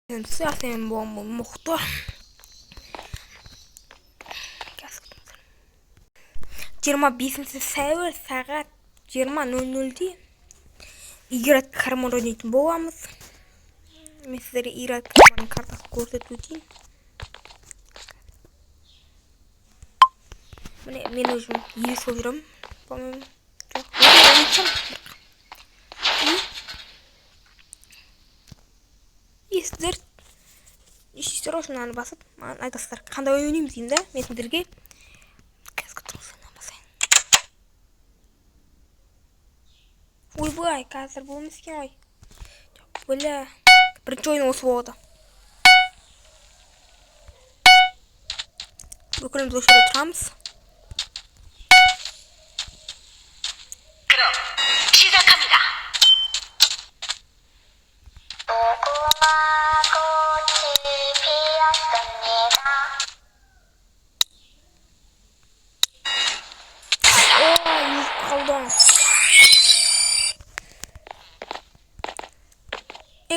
Sen bomba muhtar. 25-сәуір сағат 20:00-де играть карман ойнайтын боламыз. Мен сіздерге играть карманның картасын көрсетіп өтейін. Міне мен өзім елес болып жүремін. По-моему, и сіздер осынаны басып, маған айтасыздар, қандай ойын ойнаймыз деймін да, мен сіздерге ойбай, қазір болмас екен ой. Бля, бірінші ойын осы болады. Бүкіліміз осы жерде тұрамыз.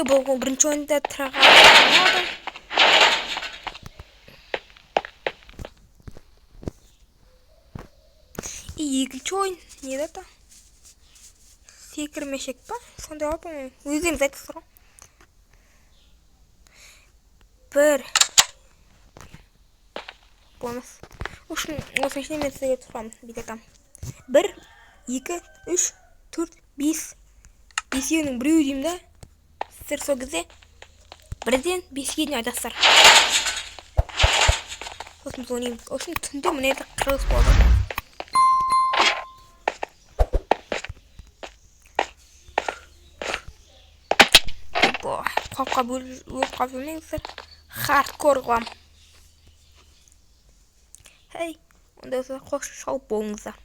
Бұл бірінші ойында тұраған. Екінші ойын не дата? Секірмешек па? Сондай алып ойын. Өздеріңіз айтасыздар ғой. Бір. Болмас. Осы ішіне мен сізге тұрамын. Бетекам. 1, 2, 3, 4, 5. Бесеуінің біреу деймін да. Сіздер сол кезде бірден 5-ге дейін айтасыздар. Сосын біз ойнаймыз. Осының түнде міне қырғыз болды. Қапқа бөліп қап жүрмеңіздер. Хардкор қылам. Хей, онда қош шауып болыңыздар.